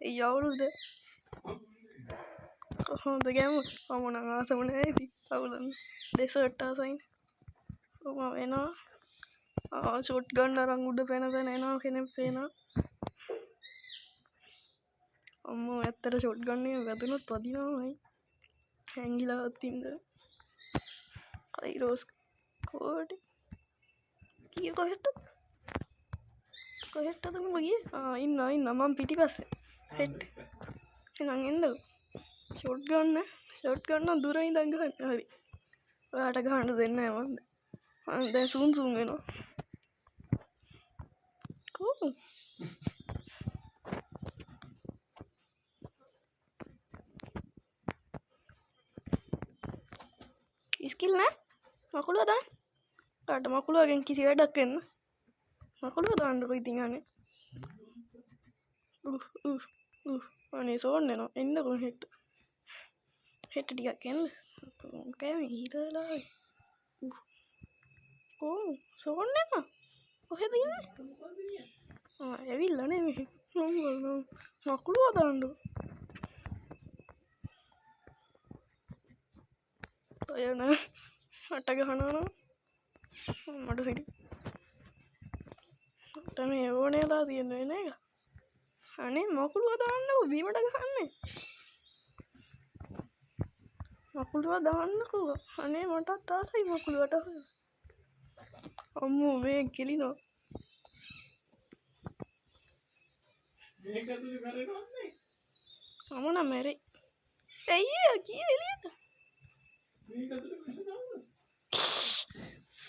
යවුරුද කොහොමද ගෑමු මම නම් ආසම නැහැ ඉතින් අවුලන්නේ ඩෙසර්ට් ආසයින් මම එනවා ෂොට් ගන්න අරන් උඩ පැන පැන එනවා කෙනෙක් පේනවා අම්මෝ ඇත්තට ෂොට් ගන්නේ වැදුනොත් වදිනවමයි හැංගිලා අතින්ද රෝස් කෝඩ් කී කොහෙටද උඹ ගියේ ඉන්න මම පිටිපස්සේ හෙට් එහෙනම් එන්නකෝ ෂොට් ගන්න දුර ඉඳන් ගන්න හරි ඔයාට ගහන්න දෙන්නේ නැහැ මම දැන් සූම් වෙනවා කෝ ස්කිල් නෑ මකුළුව දාන්න කාට මකුළුවගෙන් කිසි වැඩක් වෙන්න මකුළුව දාන්නකො ඉතින් අනේ අනේ සෝන් එනවා එන්නකො හෙට ටිකක් එන්න කෑම හිරලා සෝන් එනවා කොහෙද ඉන්නේ ඇවිල්ලා නේ මෙහෙ මකුළුව දාන්නකො ඔයන අට ගහනවා මට සිටි මට මේ ඕනේ දා තියෙන්නේ නේද අනේ මකුළුව දාන්නකො බීමට ගහන්නේ මකුළුව දාන්නකෝ අනේ මටත් ආසයි මකුළුවට අම්මෝ මේ කෙලිනවා මේක ඇතුලේ මැරෙනවන්නේ මම නම් මැරෙයි ඇයි කී එළියට මේක ඇතුලේ මැරෙනවද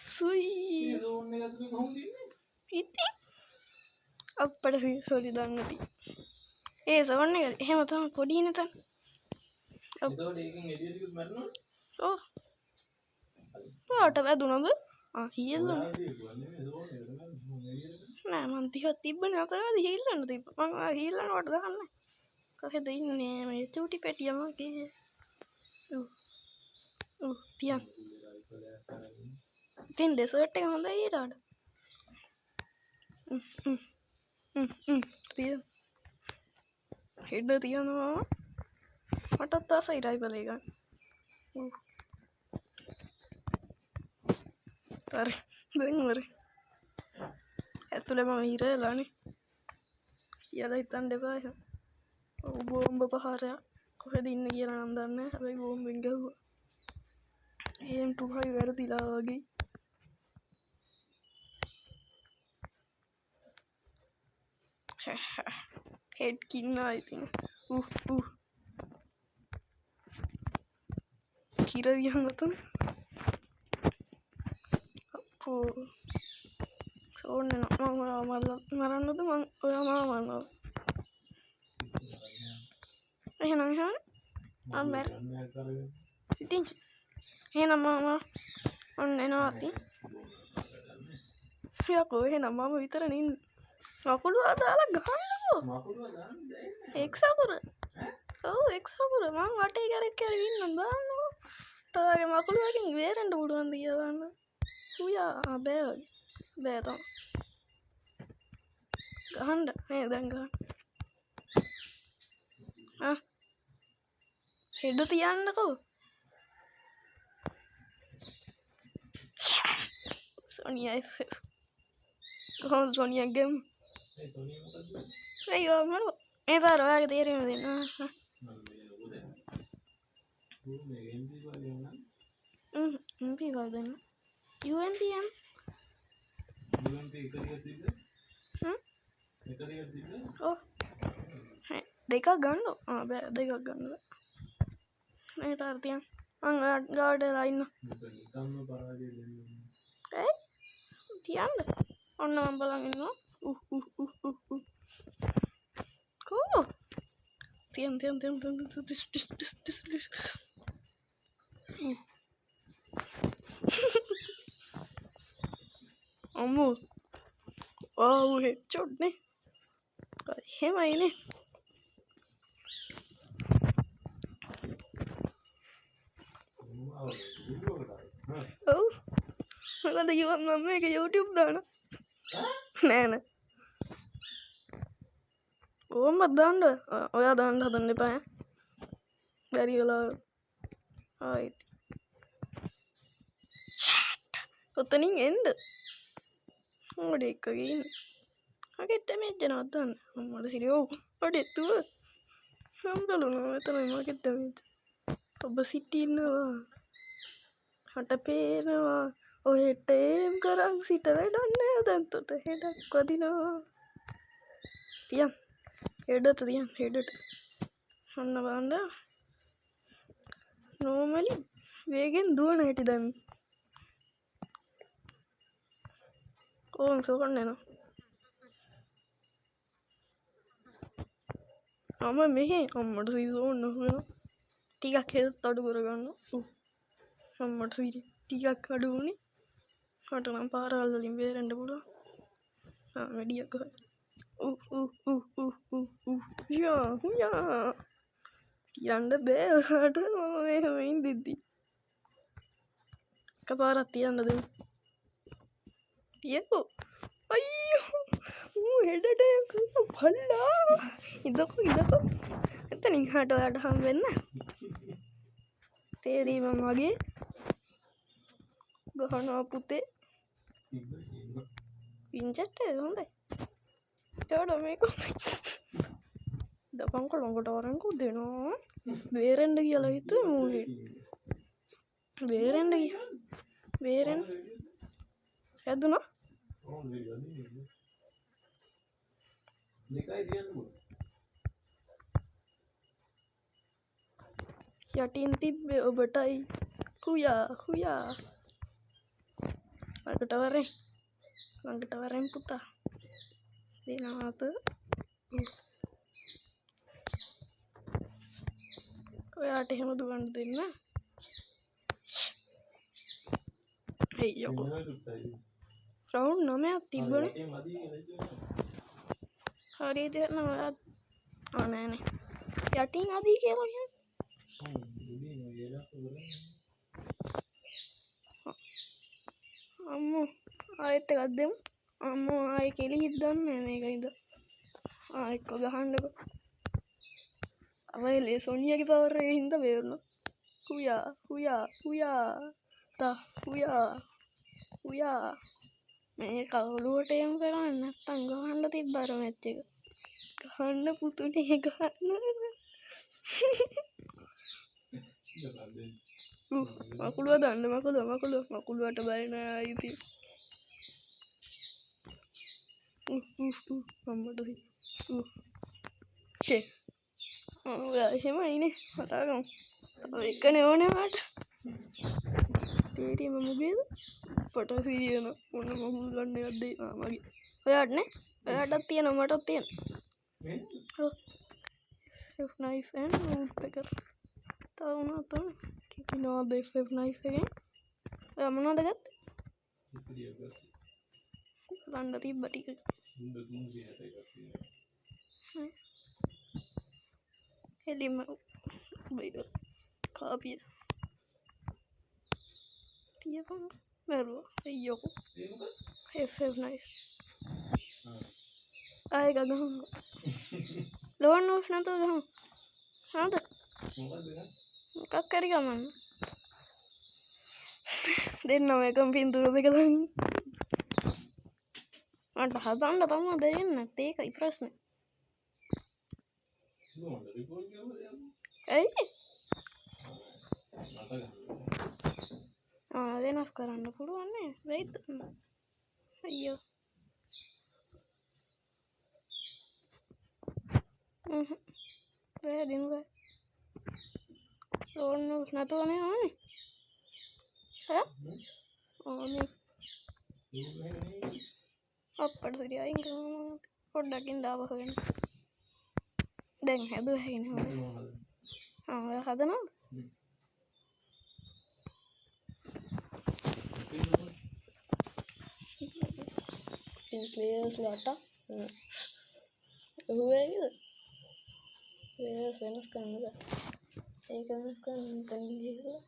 සුයි මේ zone එක ඇතුලේ කොහොමද ඉන්නේ ඉතින් අප්පට සෝරි දන්නති ඒ zone එක එහෙම තමයි පොඩි නේතන එතකොට ඒකෙන් එළියටත් මැරෙනවද ඔව් ඔයාට වැදුනද හීල්ලන නෑ මං ටිකක් තිබ්බනේ අතනදී හීල්ලන්න තිබ්බා මං හීල්ලනවට දාන්නේ කොහෙද ඉන්නේ මේ චූටි පෙට්ටිය මගේ තියන් ඉතින් ඩෙසර්ට් එක හොඳයි ඊට තියන් හෙඩ තියනවා මටත් ආසයි රයිබල් එක හරි දැන් හරි ඇතුළේ මම ඉරලානේ කියලා හිතන්න එපා එහෙනම් බෝම්බ පහරයක් කොහෙද ඉන්නේ කියලා නම් දන්නේ නැහැ හැබැයි බෝම්බෙන් ගැහුවා එහෙන් තුහයි වැරදිලා වගේ හෙඩ් කින්නා ඉතින් කිරවියන් ගතුන් අපෝ සෝන්න මම මරන්නද මං ඔයා මාව මරනවා එහෙනම් මම ඉතින් එහෙනම් මම ඔන්න එනවා ඉතින් යකෝ එහෙනම් මම විතරනේ ඉන්නේ මකුළුව දාලා ගහන්නකෝ මකුළුව දාන්න එක්ස් අකුර ඔව් එක්ස් අකුර මං වටේ කරේ ඉන්න දාන්නකෝ තාගේ මකුළුවකින් වේරෙන්න පුළුවන් ද කියලා දාන්න උයා බෑ තම ගහන්න නේ දැන් ගහන්න හෙඩ තියන්නකෝ සොනියා කොහොමද සොනියා ගේම් අයියෝ මම මේ පාර ඔයාගේ තේරෙන්න දෙන්න MP කල් දෙන්න UMPM ඔව් දෙකක් ගන්න බෑ දෙකක් ගන්න මේ පාර තියන් මං ගාඩලා ඉන්න ඇයි තියන්න ඔන්න මම බලන් ඉන්නවා කෝ තියන් අම්මෝ ඔව් හෙඩ්ෂොට් නේ එහෙමයිනේ ඔව් මොකද කිව්වම මම මේක YouTube දානවා නෑ කොහොමද දාන්න ඔයා දාන්න හදන්න එපා ඈ බැරි වෙලා ආයි ඔතනින් එන්න ඕඩ එක්කගේ ඉන්න අගෙට මේජ නවත්තන්න මට සිරියෝ ඔඩෙත්තුව හම්බලුන එතන මගෙට මේජ ඔබ සිටින්නවා හට පේනවා ඔහෙට ඒම් කරක් සිට වැඩන්න දැන්තොට හෙඩක් වදිනවා තියන් හෙඩත තියන් හෙඩට ඔන්න බාන්ඩ නෝමලි වේගෙන් දුවන හැටි දැන් ඕන් සෝකන්න නවා අම මෙහෙ අම්මට සිසෝන්න වෙන ටිකක් හෙස් අඩු කරගන්න අම්මට සිරි ටිකක් අඩු වුණේ හටනම් පාරවල් වලින් බේරෙන්න පුළුවන් වැඩියක් යා යන්න බෑ ඔයාට මම මෙහෙම ඉඳිද්දි එකපාරක් තියන්න දෙමු තියකෝ අයියෝ හෙඩට පල්ලා ඉදකෝ එතනින් හට ඔයාට හම් වෙන්න තේරීම මගේ ගහනවා පුතේ පින්චට්ට හොඳයි චඩ මේක දපංක ලොඟට වරංකු දෙනවා වේරෙන්ඩ කියලා හිතු මූගේ වේරෙන්ඩ වේරෙන් හැදුනා යටින් තිබ්බේ ඔබටයි හුයා ළඟට වරෙන් පුතා දෙනවාත ඔයාට එහෙම දුවන්න දෙන්න යකෝ රවුන්ඩ් 9ක් තිබ්බනේ හරියට යන්න ඔයා නෑනේ යටින් අදී කියලා කියන්නේ අම්මෝ ආයෙත් එකක් දෙමු අම්මෝ ආයෙ කෙලි හිටන්නේ මේක ඉඳ එක්ක ගහන්නකො අවයිලේ සොනියගේ පවර් එකේ හින්ද වේරුණා හුයා මේ කවුලුවට එම් කරන්න නැත්තම් ගහන්න තිබ්බර මැච් එක ගහන්න පුතුනේ ගහන්න මකුළුව දන්න මකුළුවට බය නෑ අයිති අම්මට ෂේ එහෙම ඉනේ කතාගමු තව එකනේ ඕනේ මට තේරීම මුගේද පට සිරියන ඔන්න මකුළු ගන්න එකක් දෙයි මගේ ඔයාට නේ ඔයාටත් තියෙනවා මටත් තියෙනවා F knife and woodpecker තව මොනවද තමයි කිනවද F knife එකෙන් ඔයා මොනවද ගත්තේ ලණ්ඩ තිබ්බ ටික එලිම බයිද කාපිය තියපන් මැරුවා අයියෝ F knife ආයෙ ගහමු ලෝන් ඔෆ් නැතුව ගහමු හරිද මොකක් හරි ගමන්න දෙන්නම එකම පින්තූර දෙක දාන්න මට හදන්න තමයි දෙන්නේ නැත්තේ ඒකයි ප්‍රශ්නේ ඇයි වෙනස් කරන්න පුළුවන් නේ වෙයිද අයියෝ වැදිනු බෑ ඕන්න නැතුවනේ ආනේ ආනේ අප්පට සිරිය අයින් කරනවා පොඩ්ඩකින් දාපහ වෙන දැන් හැදුවා හැකිනේ හොඳ ඔයා හදනවා players lata හුවේද players වෙනස් කරන්න බෑ ඒක වෙනස් කරන්න කන්දිලා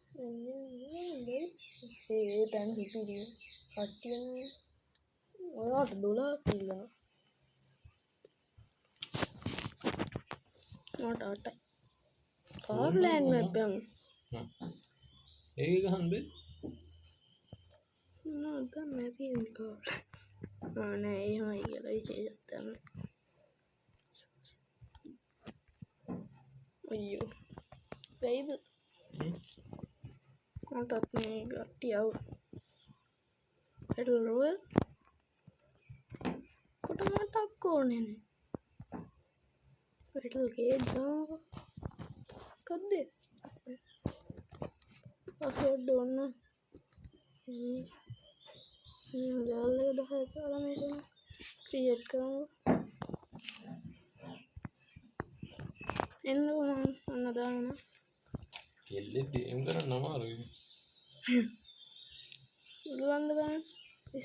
ඒ දැන් හිටියේ කට්ටියනේ ඔයාට $12 තියෙනවා මට කාර්ලෑන්ඩ් මැප් එක ඒක ගහන්න බෑ නෑ තියෙන්නේ කාර් නෑ එහෙමයි කියලා විශේෂයක් තමයි අයියෝ වෙයිද මටත් මේ ගට්ටියව පැටල් රෝයල් කොට මටක් ඕනේ නේ පැටල් ගේට් දානවා මොකද්ද පාස්වර්ඩ් ඕන දාලා 10 දාලා මේක ක්‍රියේට් කරමු එන්න ඔන්න දාන්න එල්ලේ ගේම් කරන්න අමාරුයි පුළුවන්ද බලන්න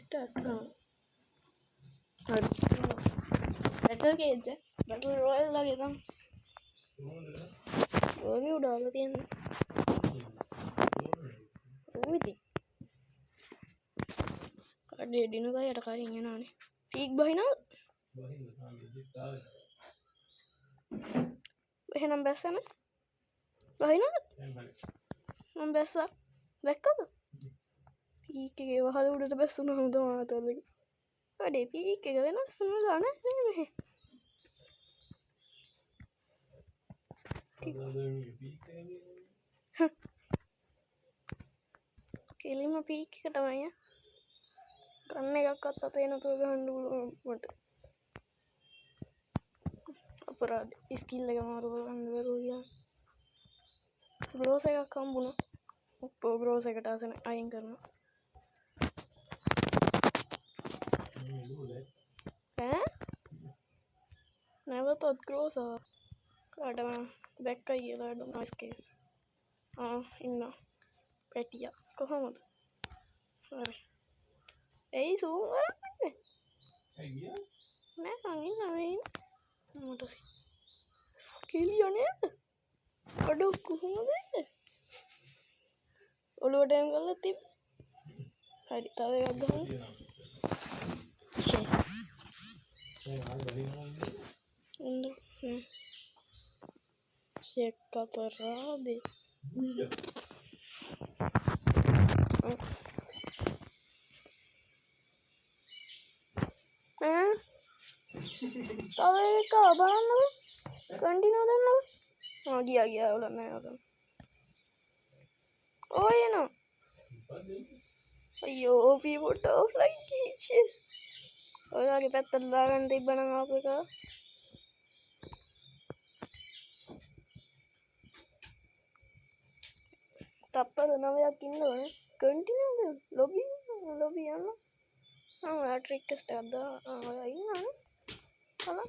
ස්ටාර්ට් කරමු හරි පැටල් ගේට් පැටල් රොයල් වගේ තමයි ඔය උඩාලා තියෙන්නේ ඔය ඉතින් කඩේ දිනුවා යට කලින් එනවානේ පීක් බහිනවද එහෙනම් බැස්සන බහිනවද මම බැස්සා දැක්කද පීක් එකේ වහල උඩට බැස්සුනම තමයි ආතල්ලේ වැඩේ පීක් එක වෙනස් වෙනවා නේ මෙහෙ කෙලිම පීක් එක තමයි ගන්න එකක්වත් අතේ නැතුව ගහන්න පුළුවන් මට අපරාධ ස්කිල් එක මාරු කරගන්න බැරුව ගියා ග්‍රෝස් එකක් හම්බුණා ඔක්කොම ග්‍රෝස් එකට ආසන අයින් කරනවා ඈ නැවතත් ග්‍රෝස් කාටම දැක්කයි කියලා නයිස් කේස් ඉන්නවා පැටියා කොහමද හරි එයි සූම් කරන්නේ නෑ මං ඉන්නවා මට කෙලිය නේද අඩෝ කොහොමද ඔළුවට එම් කරලා තිබ්බ හරි තව එකක් ගහන්න චෙක් අපරාධේ තව එක බලන්නකෝ කන්ටිනියු දෙන්නකෝ ගියා වල නෑ ඔතන ඔය එනවා අයියෝ පීපොට ඔෆ්ලයින් කීෂේ ඔයාගේ පැත්තට දාගන්න තිබ්බනම් ආපු එක තප්පර 9ක් ඉන්න ඕනේ කන්ටිනියු ලොබි යන්න ඔයා රික්වෙස්ට් එකක් දාලා ඔයා ඉන්නවනේ හලෝ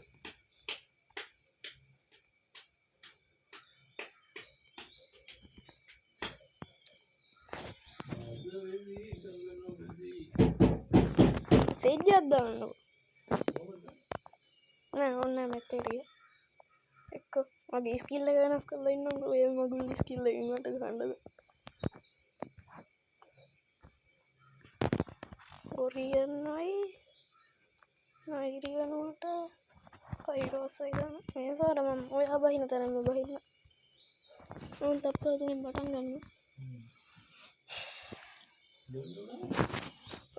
සෙජ්ජක් දාන්නකෝ නෑ ඕනේ මෙතෙරිය එක්ක මගේ ස්කිල් එක වෙනස් කරලා ඉන්නකෝ ඔය මගුල් ස්කිල් එකෙන් මට ගන්න බෑ ඔරියන්යි නයිරියනට පයිරෝසයි ගන්න මේ සාර මම ඔයා බහින තරම්ම බහින්න උන් තප්පර තුනෙන් පටන් ගන්න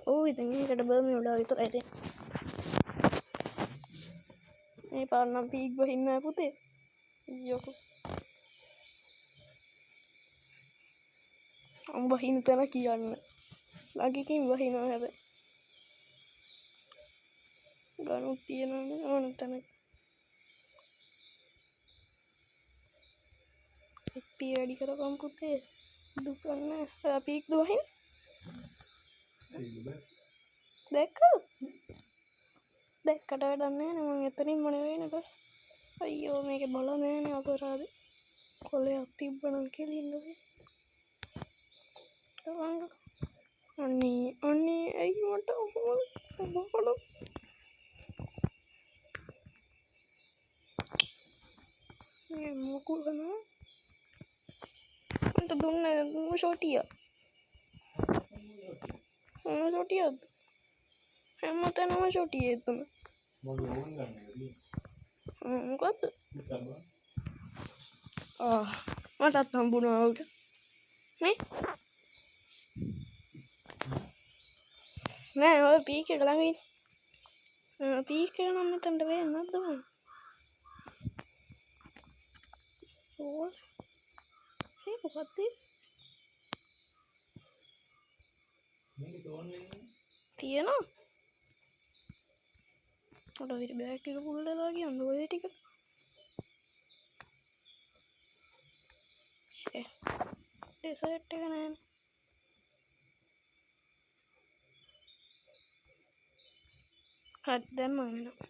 ඔව් ඉතින් මේකට බර්මි උඩා විතරයි තියෙන්නේ මේ පාර නම් පීක් බහින්න නෑ පුතේ යකෝ අම් බහින තැන කියන්න ලගකින් බහිනවා හැබැයි ගනුත් තියෙනවනේ ඕන තැනක එක්පී වැඩි කරපම් පුතේ දුකන්න ඔයා පීක්ද බහින් දැක්කද දැක්කට වැඩක් නෑ නේ මං එතනින් මොන වෙන්නේ බස් අයියෝ මේකේ බල නෑනේ අපරාධේ කොලයක් තිබ්බනම් කෙලින්න බෑ තවංග අනේ ඇයි මට බල මේ මොකුල් කරනවා මට දුන්නේ ෂෝටිය ෂෝටියද හැමතැනම ෂෝටිය එතන මොකද්ද මටත් හම්බුණා උට නේ නෑ ඔය පීක් එක ළඟ ඉන්න පීක් එක නම් මෙතනට වෙන්නේ නැද්ද මම ඕල් ඒක මොකක්ද මේක සෝන්නේ තියෙනවා මට ඉතින් බෑග් එක පුල් වෙලා ගියන් ඔය ටික ෂේ ඩෙසර්ට් එක නෑනේ හරි දැන් මම එනවා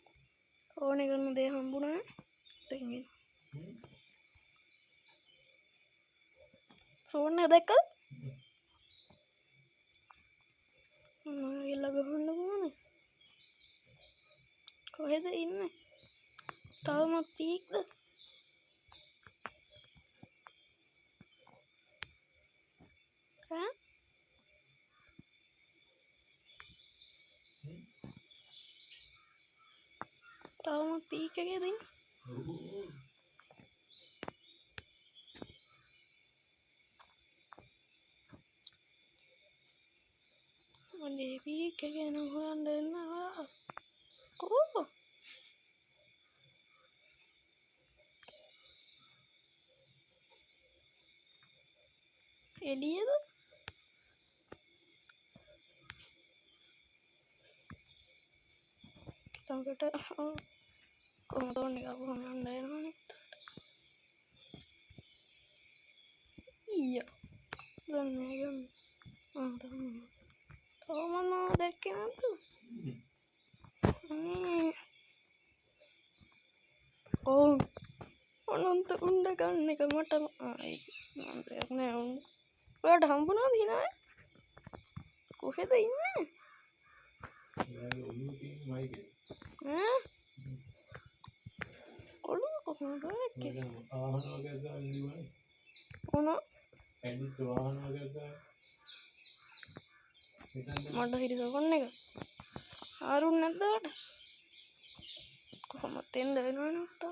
ඕනේ කරන දේ හම්බුණා දැන් එනවා සෝන්න දැක්කද එල්ල ගහන්න ඕනේ කොහෙද ඉන්නේ තවමත් පීක්ද ඈ තවමත් පීක් එකේද ඉන්නේ මගේ පීක් එක ගැන හොයන්න එනවා කෝ එළියද ළඟට කොහොමද ඕනේ ගහන්න යන්න එනවනේ ඊයා දැන් නෑ ගන්න තවම දැක්කේ නැද්ද ඔව් අනන්ත උණ්ඩ ගන්න එක මට මම දෙයක් නෑ ඔයාලට හම්බුණාද හිනා කොහෙද ඉන්නේ ඈ ඔළුව කොහොමද දැක්කේ ආහන වගේ ගන්න ඉන්නේ මොන ඇඩිත් වාහන වගේ ගන්න මට හිරිසකොන්න එක ආරුන් නැද්ද ඔයාලට කොහොමද එන්න වෙනවනේ ඔයාලට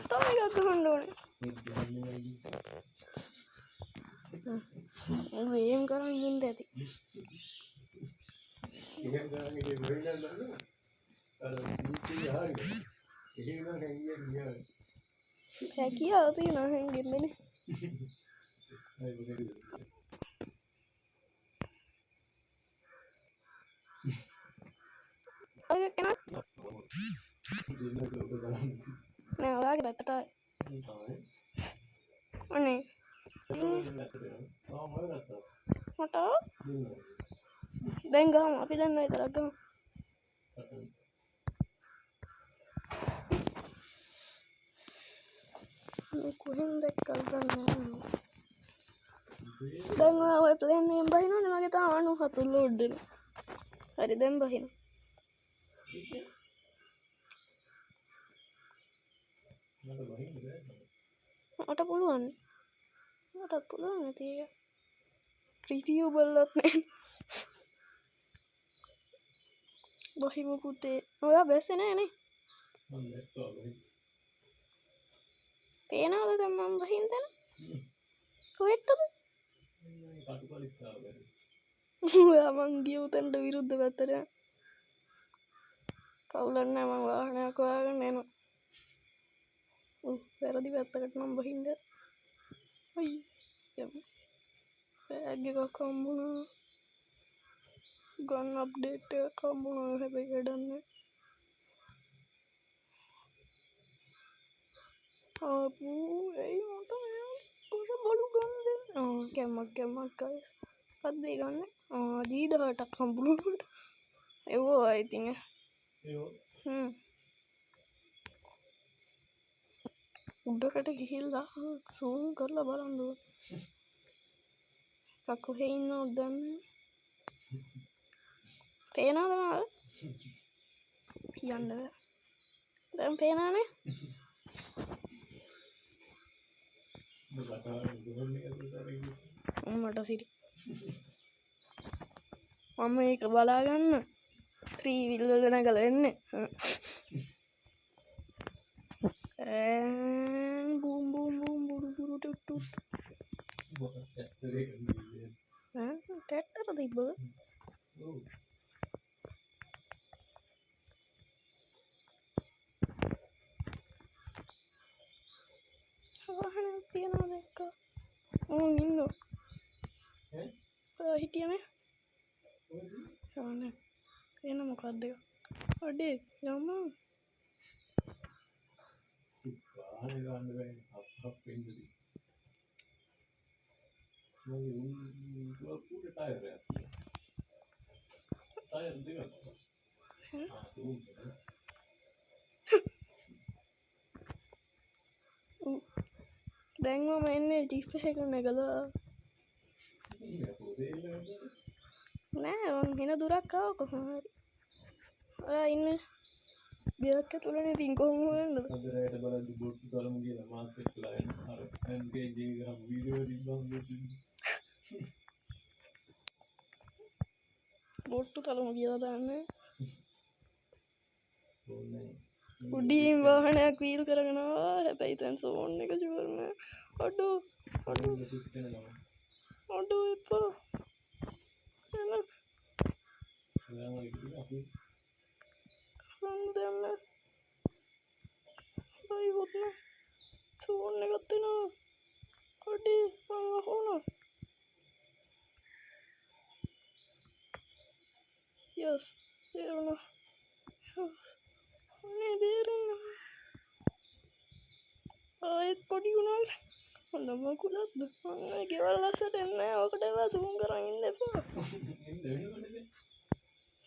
තව එකක් ගහන්න ඕනේ ඒම් කරන් ඉන්න ඇති එහෙම ගන්න එක වෙන්න නෑ අර ඉති ආන්නේ එහෙම නම් හංගියා හැකියාව තියෙනවා හැංගෙන්නනේ අය මොකද ඔය කෙනා නෑ ඔයාගේ පැත්තට අනේ මට දැන් ගහමු අපි දැන් විතරක් ගමු කොහෙන් දැක්කද දන්නේ දැන් ඔය ප්ලේන් එකෙන් බහිනවනේ මගේ තාම 97 ලෝඩ් වෙනවා හරි දැන් බහිනවා මට පුළුවන් මටත් පුළුවන් නැති එක රිවිව් බලලත් නෑ බහිමු පුතේ ඔයා බැස්සේ නෑනේ මම දැක්කා පේනවද දැන් මම බහින් දැන් කොහෙටද කටුපලිස්සාව වැඩි ඔයා මං ගිය උතැනට විරුද්ධ පැත්තට යන්න කවුලක් නෑ මං වාහනයක් හොයාගෙන එනවා වැරදි පැත්තකට නම් බහින්න අයි යමු බෑග් එකක් හම්බුණා ගන් අප්ඩේට් එකක් හම්බුණා හැබැයි වැඩක් නෑ ආපු ඇයි මට කොහෙ බඩු ගන්න දෙන්නේ කැමක් ගයිස් මොකක්ද ඒ ගන්න G18ක් හම්බුණා ඒවෝ I think උඩකට ගිහිල්ලා සූම් කරලා බලන්න ඕනේ කොහෙ ඉන්නවද දන්නේ පේනවද මාව කියන්න බෑ දැන් පේනවනේ මට සිරි මම ඒක බලාගන්න ත්‍රීවිල්වල නැගල එන්න බූම් බූම් බූම් බුරු බුරු ටුට්ටු ටැට්ටර තිබ්බ වාහනයක් තියනවා දැක්කා ඉන්න හිටියම ශාන එන මොකක්ද අඩේ යම දැන්වම එන්නේ ජිප්පහක නැගලා නෑ හෙන දුරක්කාව කොහොමරි ඔයා ඉන්න ගයක් තුළන තින් කොහොමද බොට්ටු තලම කියලාදන්න උඩීම් වාහනයක් වීල් කරගෙනවා හැබැයි තැන් සෝන්න එක ජුවරන අඩු අඩු අඩු එපා දෙන්න බයිවොත්න සෝන්න ගත්තෙනවා අඩේ හෝන යස් ඒරුණ අනේ බේරන්න ආයෙත් පොඩි වුණාට හොඳම කුලත්ද අන්න ගෙවල් ලස්සට එන්න ඕකටවා සූම් කරන්න එපා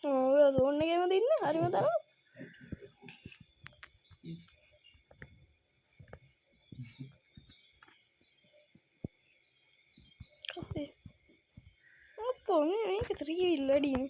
ඔය සෝන්නගේම දෙන්න හරිම තර කපේ අපෝ මේක ත්‍රීවිල්ලඩීන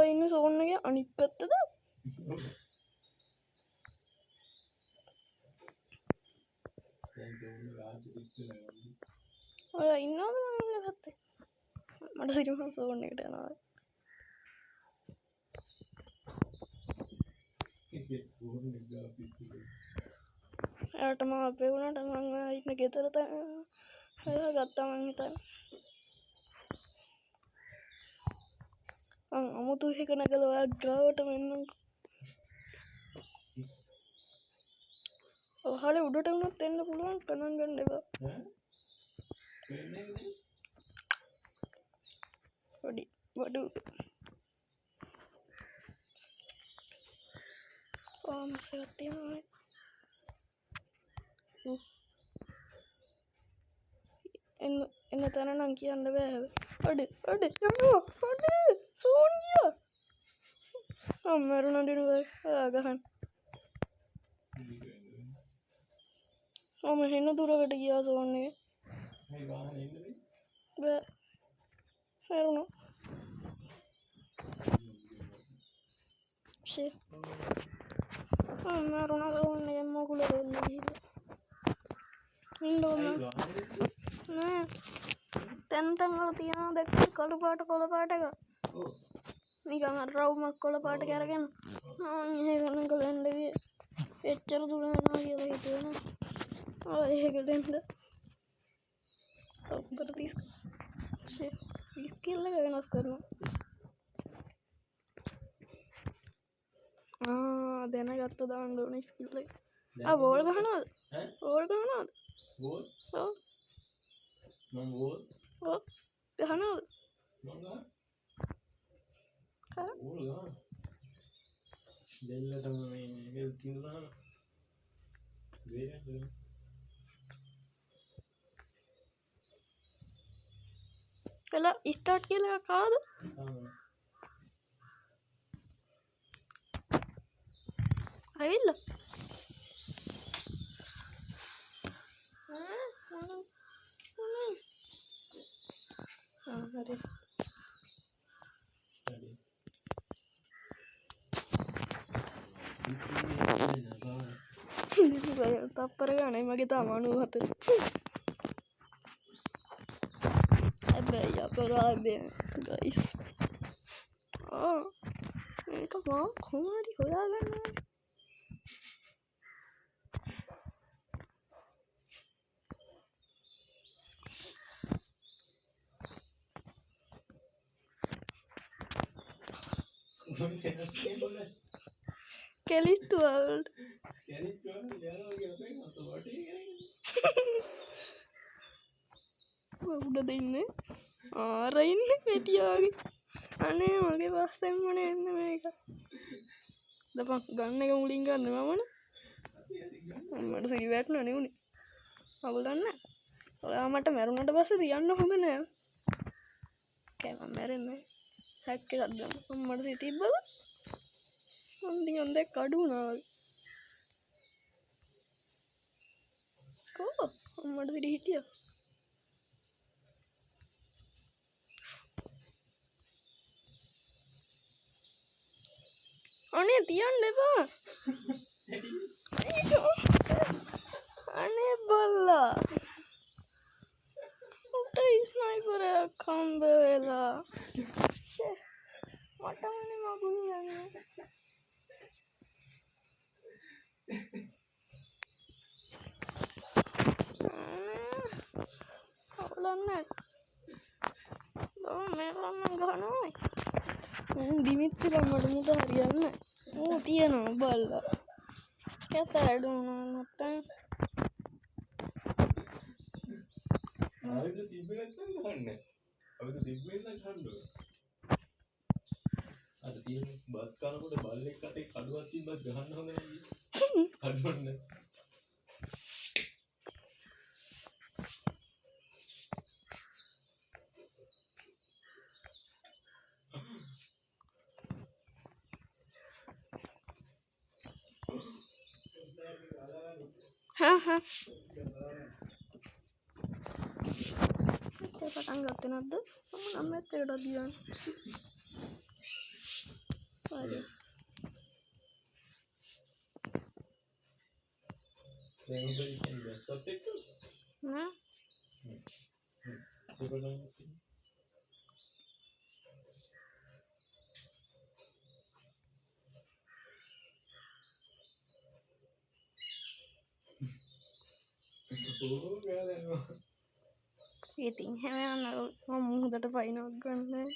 ඉන්න සෝන්නගේ අනිත් පැත්තද ඔය ඉන්නද පැත්තේ මට සිරිම සෝන්න එකට යනවා ඇයටම අපේ වුණට මං ඉන්න ගෙතරත ගත්තාමන් හිතන්න අමුතු එක නැකල ඔයා ග්‍රාවට මෙන්න ඔහල උඩට වුණත් එන්න පුළුවන් කනන් ගන්න එපා පොඩි වඩු පාමසයක් තියෙනවා එන්න තැන නම් කියන්න බෑ අඩ අඩ යනවා අඩ සෝන්ිය අම්මරුණ දිනුව ගහන් මම හෙන්න දුරකට ගියා සෝන්නේ බෑ හැරුණා ෂේ අම්මරුණ සෝන්නේ එම්මකුල දෙන්න ගිහිල්ලා ඉන්න නෑ තැන් තැන් වල තියෙනවා දැක්ක කළු පාට කොළ පාට එක නිකන් අර රවුමක් කොළ පාට කරගෙන ඒක නම් කලෙන්ඩ ගියේ එච්චර දුර යනවා කියලා හිතුවනේ ඒකට එන්න ඔක්කොට 30 ස්කිල් එක වෙනස් කරනවා දැනගත්ත දාන්න ඕනේ ස්කිල් එක බෝල් ගහනවද බෝල් ගහනවද බෝල් ඔව් මම බෝල් ඔව් ගහනවද මම ගහ බෝල් ගහ දෙල්ලටම මේ තියනවා වේරෙන් එලා ස්ටාර්ට් කියලා එකක් ආවද? ඇවිල්ලා හරි තප්පර ගානේ මගේ තාම 97. හැබැයි අපරාධය ගයිස්. මේක මම කොහොම හරි හොයාගන්න ඕනේ. Kelly's World. උඩද ඉන්නේ? ආර ඉන්නේ පෙටියාගේ. අනේ මගේ පස්සෙන්මනේ එන්නේ මේක. දපන් ගන්න එක මුලින් ගන්න මමනේ. මට සිරි වැටුණා උනේ. අවුලක් නැහැ. ඔයා මට මැරුණට පස්සේ තියන්න හොඳ නෑ. කෑම මැරෙන්නේ. හැක් එකක් ගන්න. මට සිරි තිබ්බද? හොඳ කඩු වුණා. කොහොම මට සිරි හිටියා. අනේ තියන්න එපා. අනේ බල්ලා. උට ස්නයිපර් එකක් හම්බ වෙලා. මටමනේ මගුල් යන්නේ. අවුලන්නේ. මේක මම ගහනවා. දිමිත් ගමට මුට හරියන්නේ. තියනවා බල්ලා. කැතඩුණා නැත්තම්. ආයෙත් තිබ්බේ නැත්නම් ගහන්නේ. අපිට තිබ්බේ නැත්නම් ගහන්න ඕන. අර තියෙන බස් කනකොට බල්ලෙක් අතේ කඩුවක් තිබ්බත් ගහන්න හොඳ නැහැ. කඩුවක් නැහැ. පටන් ගත්තේ නැද්ද? මම නම් එක්ක ඩියන්. හරි. නෑ. ඉතින් හැම යන මම හොඳට පයින්වක් ගන්න.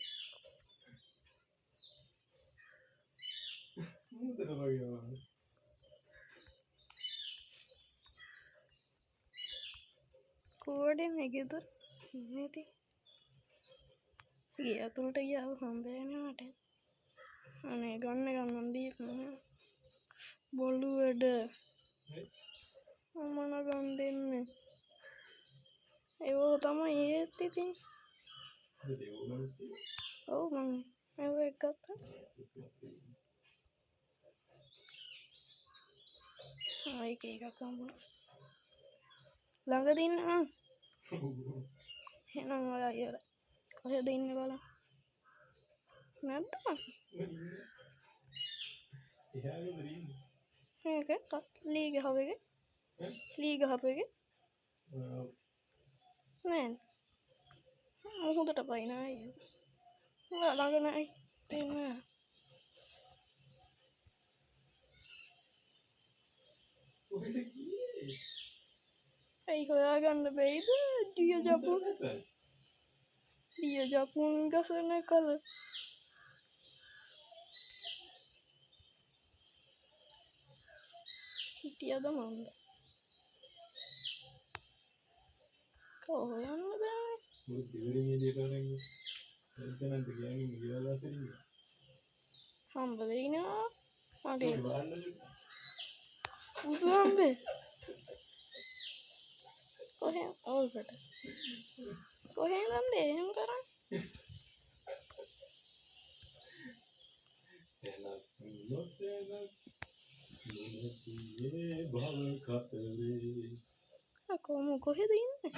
කෝඩේ මේකද? මේටි. ගියතුලට ගියාව හම්බෙන්නේ මට. අනේ ගන්න දීපන්. බොළු වැඩ. මම ගන්න දෙන්නේ. ඒව තමයි ඒත් ඉතින්. ඔව් මම ඒව එක ගත්තා. ඒක එකක් හම්බුණා. ළඟද ඉන්නවා. එහෙනම් ඔයා ඉවරයි. කොහෙද ඉන්නේ බලන්න. නැද්ද? මේක ලී ගහපෙගේ. ලී ගහපෙගේ. නෑ. හොඳට පයින්නවා. ළඟ නෑ. තියන්නේ. ඇයි හොයාගන්න බැයිද? දිය ජපුන් ගසන කල හිටියද මන්ද? හොයන්න බෑ. හම්බ වෙයිනවා. අඩේ බලන්න උදුම්බේ කොහෙන් ඕල්කට කොහෙන් දන්ද එහෙම කරන්නේ කොම කොහෙද ඉන්නේ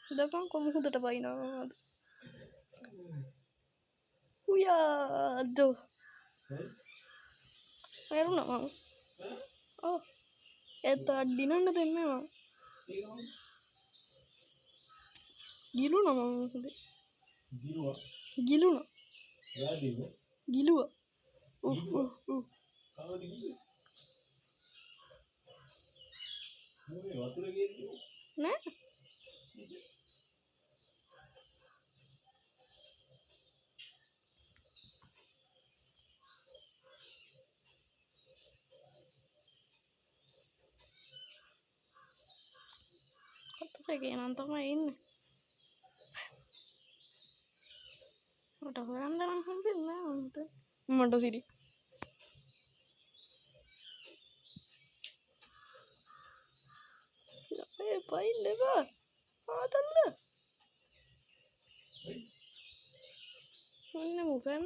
දකම් කොම හොදට පයිනාද උයාදෝ ඇරුණා මං ඔව් එත අඩ්ඩිනන්න දෙන්නවා ගිලුණා මං හොදේ ගිලුණා ගිලුවා නෑ වතුරේ නම් තමයි ඉන්නේ මට හොයන්න නම් හම්බෙන්නේ නෑ මට සිරි ඒ පයින් දෙපා ආතල්ද මොන්න මොකන්න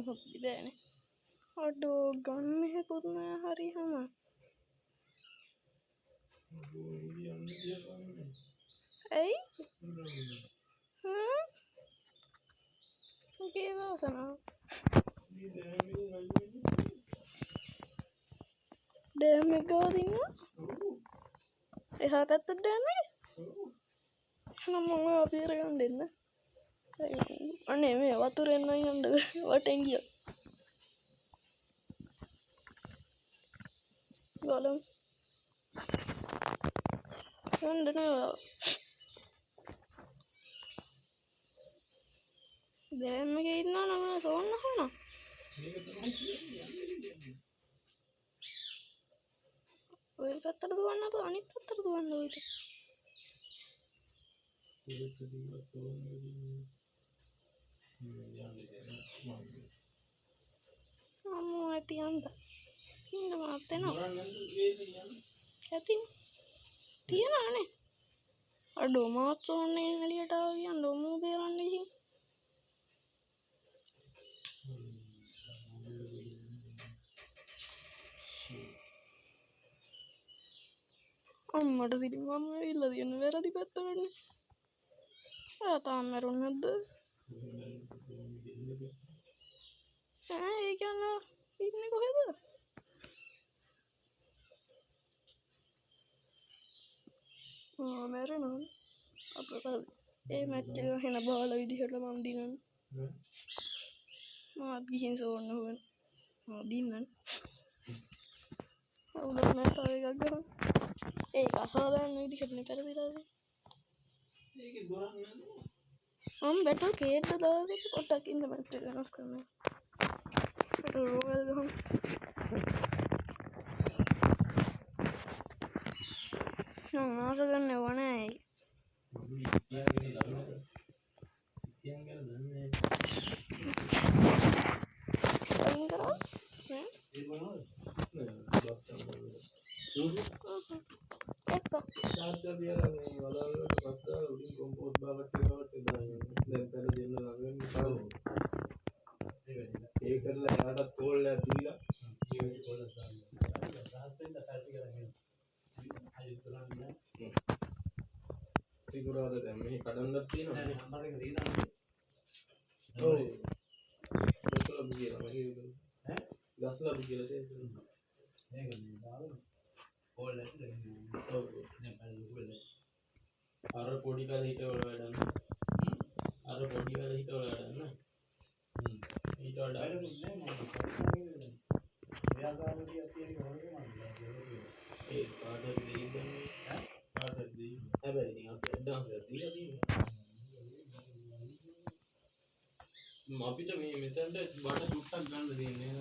හොප්පිදෑනේ අඩෝ ගන්න එහෙකුත් නෑ හරි හම ඇයි කියදසනා ඩෑම් එක ගාදින්න එහා පැත්තට ඩෑමේ නම් මම අපිරගන්න දෙන්න අනේ මේ වතුරෙන්න යන්න වටෙන් ගිය ගලම් යන්නනවා දැම්ම එක ඉන්නා නම් සෝන්න හොන ඔය පැත්තට දුවන්න අප අනිත් පැත්තට දුවන්න ඔයිද අම්මෝ ඇති යන්ද ඉන්න මාත් එනවා ඇති තියෙනනේ අඩෝ මාත් ඕන්නේ එළියට ආව යන්න ඔමු බේරන්න ගිහින් අම්මට සිරි මම ඇවිල්ලා තියෙන වැරදි පැත්තකටනේ ඔයා තාම මැරුන්නේ නැද්ද ඒ කියන්නේ ඉන්නේ කොහෙද මැරෙනවා අපිට ඒ මැච් එක හෙන බාල විදිහට මම දිනන්නේ මාත් ගිහින් සෝන්න හොයන දින්නන්නේ අවුලක් නැහැ තව එකක් ගන්න ඒක අහදාන්න විදිහටනේ පෙරදිලා ඒකේ දොරක් නෑ මම බැටල් කේට් දාලා පොට්ටක් ඉන්න මැච් එක වෙනස් කරනවා රෝයල් ගහමු මම ආස ගන්න ඕන නෑ අයින් කරා ඈ එක්ක තාත්තා කියලා මේ වලවලට පස්සා උඩින් කොම්පෝස්ට් බාගට් එකකට දානවා දැන් පෙර දෙන්න ළඟින් ඒ කරලා එයාට තෝල්ලා දීලා ඒක පොඩක් දාන්න තාත්තෙන් තාත්ති කරගෙන ත්‍රිපුරාද දැන් මේ කඩන්නක් තියෙනවා නේ නම්බර් එක දීලා ඔව් ගස්ලා බුදියලා මගේ ඈ ගස්ලා බුදියලා සේක මේක දාලා ඕල් ඇතුලේ ඔව් දැන් බලන්න කොහෙද අර පොඩි කාලේ හිටවල වැඩන්න අර පොඩි කාලේ හිටවල වැඩන්න ඊට අපිට මේ මෙතනට බඩ චුට්ටක් ගන්න දෙන්නේ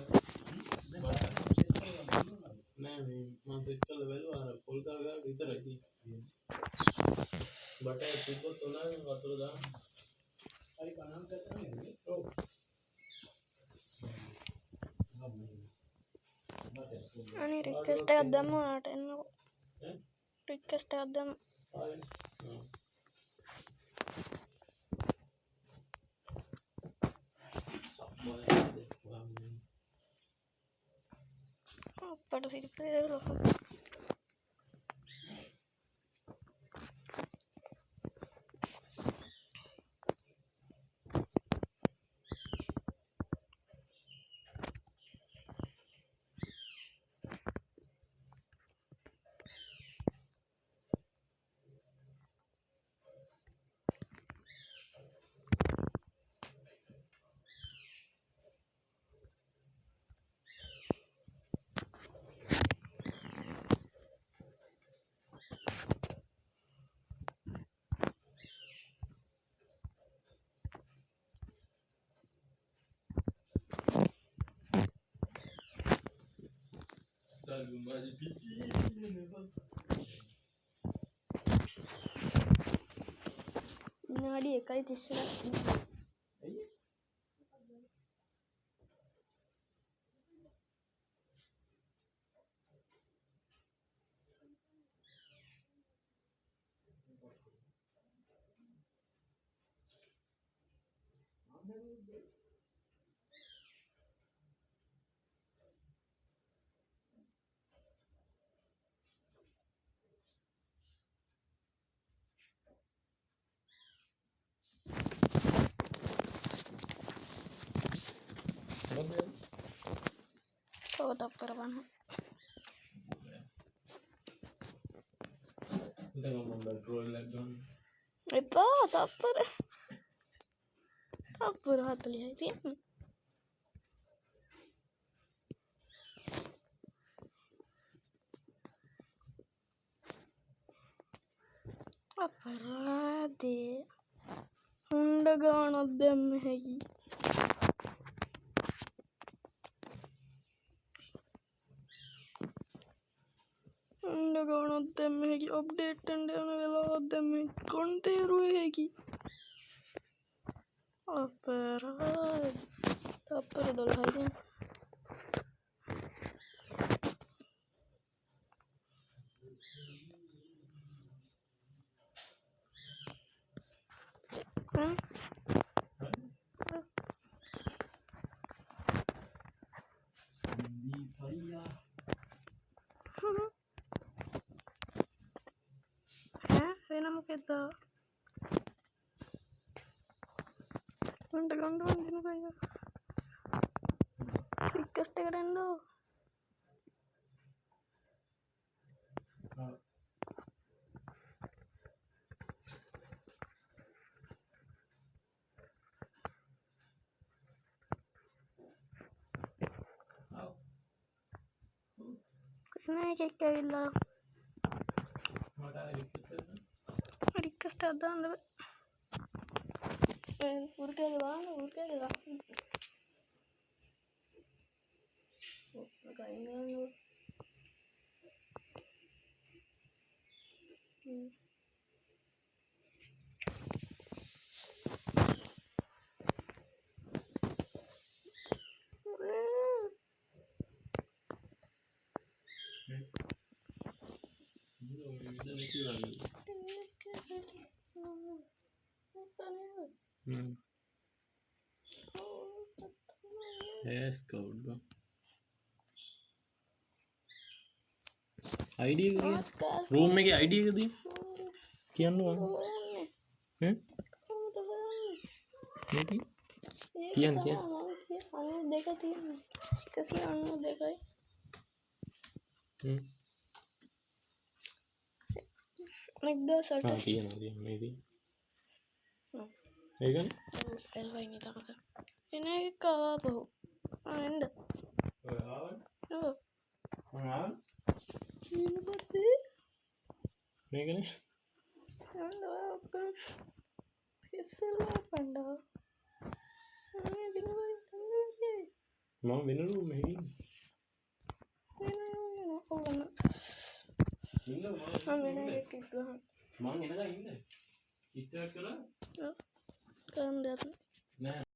නෑ මේ මම සෙට් කරලා බැලුවා අර පොල් කර ගන්න විතරයි තියෙන්නේ බඩ තිබ්බොත් උනානේ වතුර දාන්න හරි කණන් කරලා නෙමෙයි ඔව් අනේ රික්වෙස්ට් එකක් දැම්ම ඔයාලට එන්නකෝ රික්වෙස්ට් එකක් දැම්ම අපට සිරිපේ ලොකු විනාඩි 1:31ක් තව තප්පර 50 එපා තප්පර 40යි තියෙන්නේ අපරාධේ හුණ්ඩ ගානක් දැම්ම හැකි හුණ්ඩ ගානක් දැම්ම හැකි අප්ඩේට් එන්න යන වෙලාවක් දැම්ම කොන්තේරුවේ හැකි අපරාධ තප්පර 12යි තියෙන්නේ වෙන මොකෙද උන්ට ගන්න ඕන දිනු කයිද රික්වෙස්ට් එකට එන්නෝ නෑ එකෙක් ඇවිල්ලා රික්වෙස්ට් එකක් දාන්න බෑ උර්කේ දාන්න ගයින් ගන්න yes code ID එක room එකේ ID එක දී කියන්න ඕන ඈ කියන්න 92 තියෙනවා 192යි තියෙනවා මේදී ඒකනේ එල්වයි නේද එන එක ආපහු එන්න ඔය ආවනේ. ඔව් මම ආවා. ඊට පස්සේ මේකනේ. යන්න ඔක්කොම පිස්සලා පණ්ඩා මම වෙන රූම් එකේ ඉන්නේ. ඉන්න මම එනකන් ඉන්න. ස්ටාර්ට් කළා? කරන් දෙයක් නෑ.